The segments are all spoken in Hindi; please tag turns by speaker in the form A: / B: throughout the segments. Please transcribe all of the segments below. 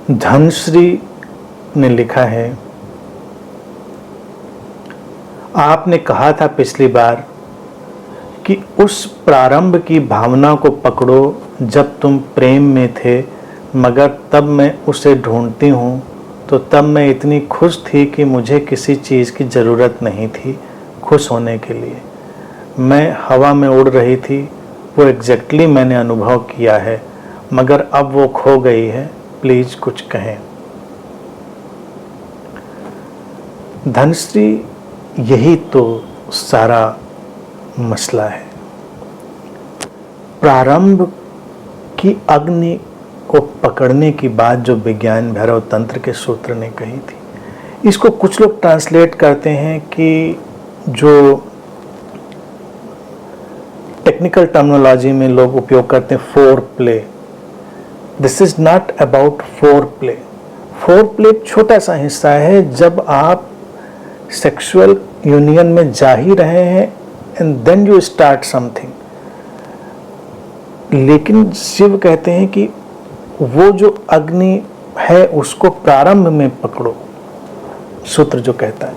A: धनश्री ने लिखा है, आपने कहा था पिछली बार कि उस प्रारंभ की भावना को पकड़ो जब तुम प्रेम में थे, मगर तब मैं उसे ढूंढती हूँ तो तब मैं इतनी खुश थी कि मुझे किसी चीज़ की ज़रूरत नहीं थी खुश होने के लिए। मैं हवा में उड़ रही थी, वो एग्जैक्टली मैंने अनुभव किया है, मगर अब वो खो गई है, प्लीज़ कुछ कहें। धनश्री, यही तो सारा मसला है। प्रारंभ की अग्नि को पकड़ने की बात जो विज्ञान भैरव तंत्र के सूत्र ने कही थी, इसको कुछ लोग ट्रांसलेट करते हैं कि जो टेक्निकल टर्मिनोलॉजी में लोग उपयोग करते हैं four play. This is not about four play. Four play एक छोटा सा हिस्सा है जब आप सेक्सुअल यूनियन में जा ही रहे हैं and then you start something. लेकिन शिव कहते हैं कि वो जो अग्नि है उसको प्रारंभ में पकड़ो। सूत्र जो कहता है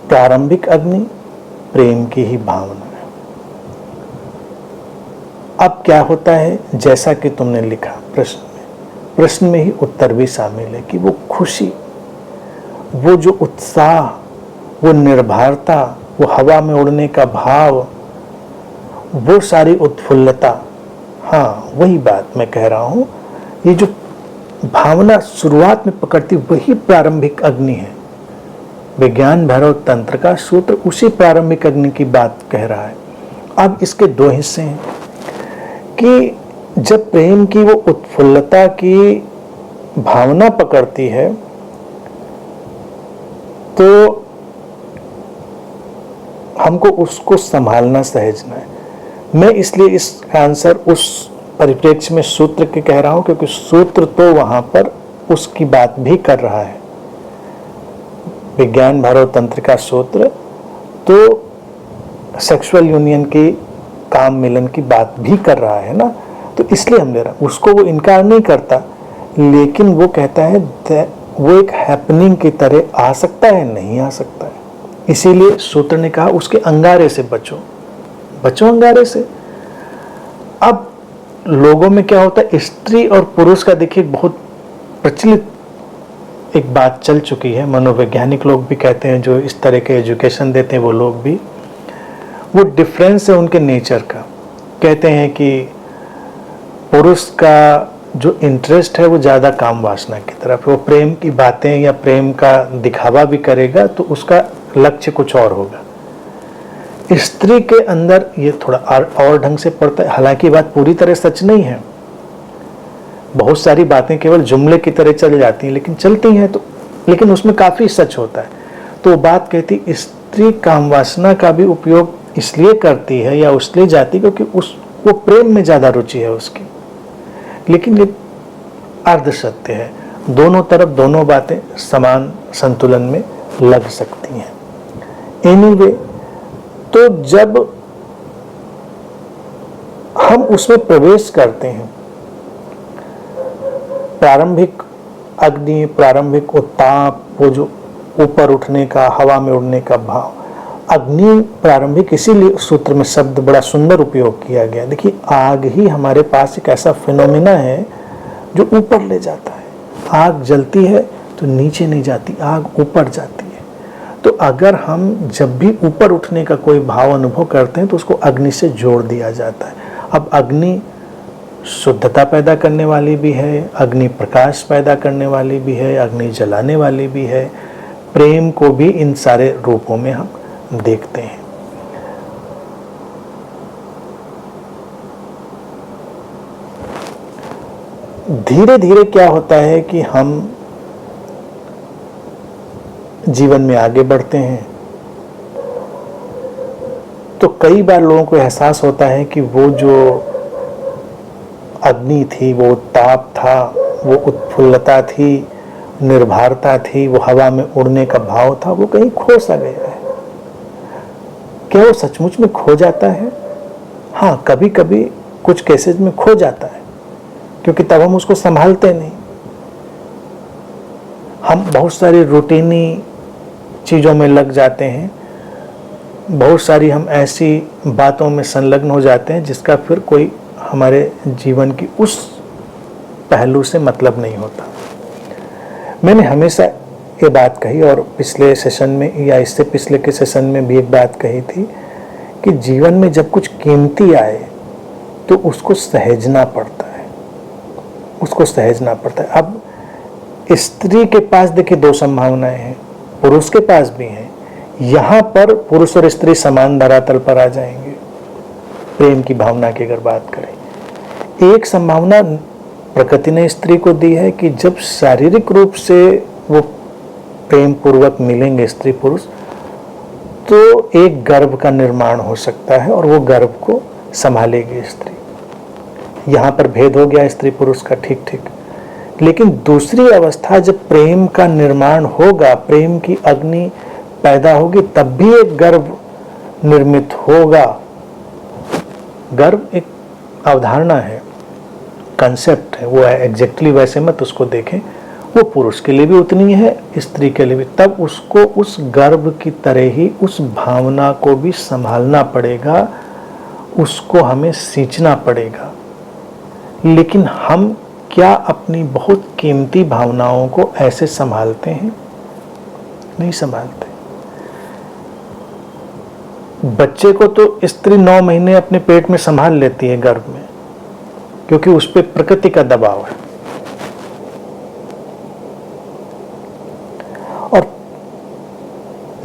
A: प्रारंभिक अग्नि प्रेम की ही भावना है। अब क्या होता है, जैसा कि तुमने लिखा प्रश्न में ही उत्तर भी शामिल है कि वो खुशी, वो जो उत्साह, वो निर्भरता, वो हवा में उड़ने का भाव, वो सारी उत्फुल्लता, हाँ वही बात मैं कह रहा हूं। ये जो भावना शुरुआत में पकड़ती वही प्रारंभिक अग्नि है। विज्ञान भैरव तंत्र का सूत्र उसी प्रारंभिक अग्नि की बात कह रहा है। अब इसके दो हिस्से हैं कि जब प्रेम की वो उत्फुल्लता की भावना पकड़ती है तो हमको उसको संभालना सहेजना है। मैं इसलिए इसका आंसर उस परिप्रेक्ष्य में सूत्र के कह रहा हूं क्योंकि सूत्र तो वहां पर उसकी बात भी कर रहा है। विज्ञान भैरव तंत्र का सूत्र तो सेक्सुअल यूनियन की, काम मिलन की बात भी कर रहा है ना, तो इसलिए हम ले रहा हैं। उसको वो इनकार नहीं करता, लेकिन वो कहता है वो एक हैपनिंग की तरह आ सकता है, नहीं आ सकता है। इसीलिए सूत्र ने कहा उसके अंगारे से बचो, बचो अंगारे से। अब लोगों में क्या होता है, स्त्री और पुरुष का देखिए बहुत प्रचलित एक बात चल चुकी है। मनोवैज्ञानिक लोग भी कहते हैं, जो इस तरह के एजुकेशन देते हैं वो लोग भी, वो डिफरेंस है उनके नेचर का। कहते हैं कि पुरुष का जो इंटरेस्ट है वो ज़्यादा काम वासना की तरफ, वो प्रेम की बातें या प्रेम का दिखावा भी करेगा तो उसका लक्ष्य कुछ और होगा। स्त्री के अंदर ये थोड़ा और ढंग से पड़ता है। हालांकि बात पूरी तरह सच नहीं है, बहुत सारी बातें केवल जुमले की तरह चल जाती हैं, लेकिन चलती हैं तो, लेकिन उसमें काफ़ी सच होता है। तो वो बात कहती स्त्री काम वासना का भी उपयोग इसलिए करती है या उसलिए जाती क्योंकि वो प्रेम में ज़्यादा रुचि है उसकी। लेकिन ये अर्ध सत्य है, दोनों तरफ दोनों बातें समान संतुलन में लग सकती हैं। एनीवे, तो जब हम उसमें प्रवेश करते हैं, प्रारंभिक अग्नि, प्रारंभिक उत्ताप, वो जो ऊपर उठने का, हवा में उड़ने का भाव, अग्नि प्रारंभिक, इसीलिए सूत्र में शब्द बड़ा सुंदर उपयोग किया गया। देखिए, आग ही हमारे पास एक ऐसा फिनोमिना है जो ऊपर ले जाता है। आग जलती है तो नीचे नहीं जाती, आग ऊपर जाती है। तो अगर हम जब भी ऊपर उठने का कोई भाव अनुभव करते हैं तो उसको अग्नि से जोड़ दिया जाता है। अब अग्नि शुद्धता पैदा करने वाली भी है, अग्नि प्रकाश पैदा करने वाली भी है, अग्नि जलाने वाली भी है। प्रेम को भी इन सारे रूपों में हम देखते हैं। धीरे धीरे क्या होता है कि हम जीवन में आगे बढ़ते हैं तो कई बार लोगों को एहसास होता है कि वो जो अग्नि थी, वो ताप था, वो उत्फुल्लता थी, निर्भरता थी, वो हवा में उड़ने का भाव था, वो कहीं खो सा गया है। क्या वो सचमुच में खो जाता है? हाँ, कभी कभी कुछ केसेस में खो जाता है, क्योंकि तब हम उसको संभालते नहीं। हम बहुत सारी रूटीनी चीज़ों में लग जाते हैं, बहुत सारी हम ऐसी बातों में संलग्न हो जाते हैं जिसका फिर कोई हमारे जीवन की उस पहलू से मतलब नहीं होता। मैंने हमेशा ये बात कही, और पिछले सेशन में या इससे पिछले के सेशन में भी एक बात कही थी कि जीवन में जब कुछ कीमती आए तो उसको सहेजना पड़ता है, उसको सहेजना पड़ता है। अब स्त्री के पास देखिए दो संभावनाएं हैं, पुरुष के पास भी हैं। यहाँ पर पुरुष और स्त्री समान धरातल पर आ जाएंगे प्रेम की भावना की अगर बात करें। एक संभावना प्रकृति ने स्त्री को दी है कि जब शारीरिक रूप से वो प्रेम पूर्वक मिलेंगे स्त्री पुरुष, तो एक गर्भ का निर्माण हो सकता है और वो गर्भ को संभालेगी स्त्री। यहाँ पर भेद हो गया स्त्री पुरुष का, ठीक ठीक। लेकिन दूसरी अवस्था जब प्रेम का निर्माण होगा, प्रेम की अग्नि पैदा होगी, तब भी एक गर्भ निर्मित होगा। गर्भ एक अवधारणा है, कंसेप्ट है, वो है एग्जैक्टली वैसे मत उसको देखें। वो पुरुष के लिए भी उतनी है, स्त्री के लिए भी। तब उसको उस गर्भ की तरह ही उस भावना को भी संभालना पड़ेगा, उसको हमें सींचना पड़ेगा। लेकिन हम क्या अपनी बहुत कीमती भावनाओं को ऐसे संभालते हैं? नहीं संभालते। बच्चे को तो स्त्री 9 महीने अपने पेट में संभाल लेती है गर्भ में, क्योंकि उस पर प्रकृति का दबाव है। और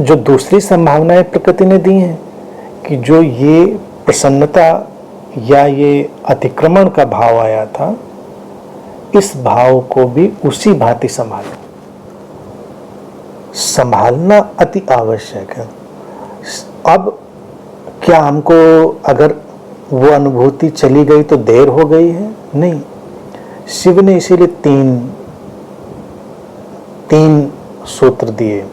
A: जो दूसरी संभावनाएं प्रकृति ने दी हैं कि जो ये प्रसन्नता या ये अतिक्रमण का भाव आया था, इस भाव को भी उसी भांति संभालो। संभालना अति आवश्यक है। अब क्या हमको अगर वो अनुभूति चली गई तो देर हो गई है? नहीं। शिव ने इसीलिए तीन सूत्र दिए।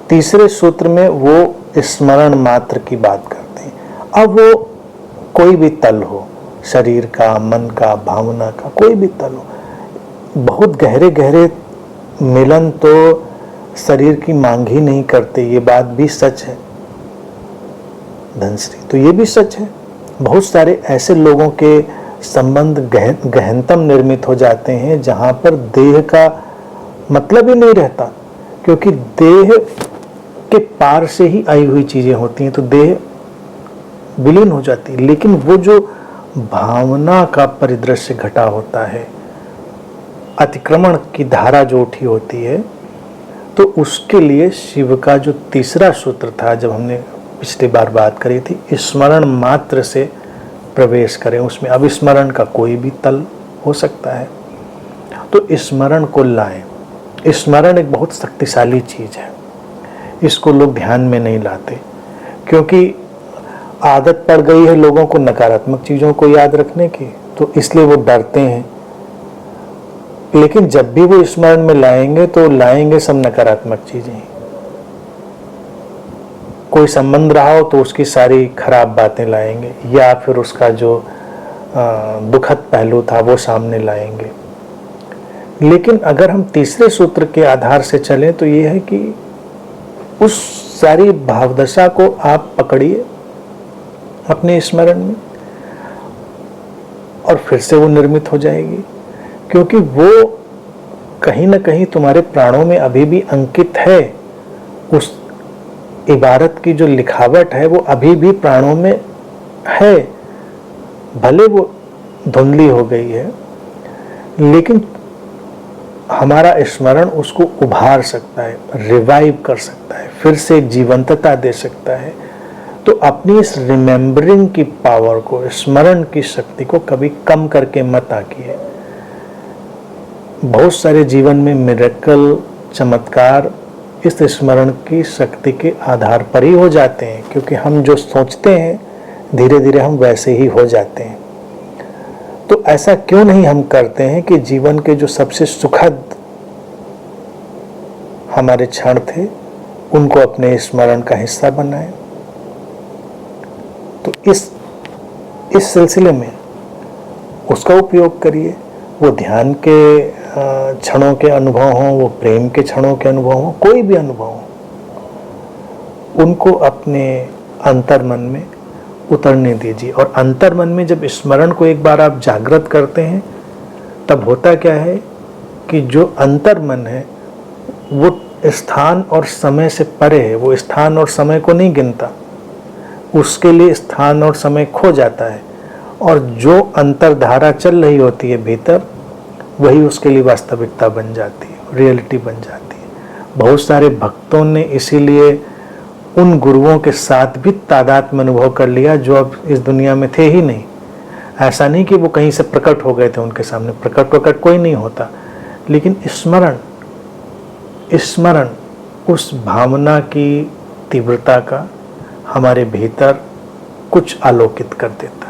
A: तीसरे सूत्र में वो स्मरण मात्र की बात करते हैं। अब वो कोई भी तल हो, शरीर का, मन का, भावना का, कोई भी तल हो, बहुत गहरे गहरे मिलन तो शरीर की मांग ही नहीं करते, ये बात भी सच है धनश्री, तो ये भी सच है। बहुत सारे ऐसे लोगों के संबंध गहनतम निर्मित हो जाते हैं जहां पर देह का मतलब ही नहीं रहता, क्योंकि देह के पार से ही आई हुई चीजें होती हैं, तो देह विलीन हो जाती है। लेकिन वो जो भावना का परिदृश्य घटा होता है, अतिक्रमण की धारा जो उठी होती है, तो उसके लिए शिव का जो तीसरा सूत्र था, जब हमने पिछली बार बात करी थी, स्मरण मात्र से प्रवेश करें उसमें। अब स्मरण का कोई भी तल हो सकता है, तो स्मरण को लाएं। स्मरण एक बहुत शक्तिशाली चीज है, इसको लोग ध्यान में नहीं लाते, क्योंकि आदत पड़ गई है लोगों को नकारात्मक चीजों को याद रखने की, तो इसलिए वो डरते हैं। लेकिन जब भी वो स्मरण में लाएंगे तो लाएंगे सब नकारात्मक चीजें। कोई संबंध रहा हो तो उसकी सारी खराब बातें लाएंगे, या फिर उसका जो दुखद पहलू था वो सामने लाएंगे। लेकिन अगर हम तीसरे सूत्र के आधार से चलें तो ये है कि उस सारी भावदशा को आप पकड़िए अपने स्मरण में, और फिर से वो निर्मित हो जाएगी, क्योंकि वो कहीं ना कहीं तुम्हारे प्राणों में अभी भी अंकित है। उस इबारत की जो लिखावट है वो अभी भी प्राणों में है, भले वो धुंधली हो गई है, लेकिन हमारा स्मरण उसको उभार सकता है, रिवाइव कर सकता है, फिर से एक जीवंतता दे सकता है। तो अपनी इस रिमेम्बरिंग की पावर को, स्मरण की शक्ति को कभी कम करके मत आकिए। बहुत सारे जीवन में मिरेकल, चमत्कार इस स्मरण की शक्ति के आधार पर ही हो जाते हैं, क्योंकि हम जो सोचते हैं धीरे धीरे हम वैसे ही हो जाते हैं। तो ऐसा क्यों नहीं हम करते हैं कि जीवन के जो सबसे सुखद हमारे क्षण थे उनको अपने स्मरण का हिस्सा बनाएं। तो इस इस सिलसिले में उसका उपयोग करिए। वो ध्यान के क्षणों के अनुभव हों, वो प्रेम के क्षणों के अनुभव हों, कोई भी अनुभव हो, उनको अपने अंतर्मन में उतरने दीजिए। और अंतर्मन में जब स्मरण को एक बार आप जागृत करते हैं, तब होता क्या है कि जो अंतर्मन है वो स्थान और समय से परे है, वो स्थान और समय को नहीं गिनता, उसके लिए स्थान और समय खो जाता है, और जो अंतरधारा चल रही होती है भीतर, वही उसके लिए वास्तविकता बन जाती है, रियलिटी बन जाती है। बहुत सारे भक्तों ने इसीलिए उन गुरुओं के साथ भी तादात्म्य अनुभव कर लिया जो अब इस दुनिया में थे ही नहीं। ऐसा नहीं कि वो कहीं से प्रकट हो गए थे उनके सामने, प्रकट कोई नहीं होता, लेकिन स्मरण उस भावना की तीव्रता का हमारे भीतर कुछ आलोकित कर देता।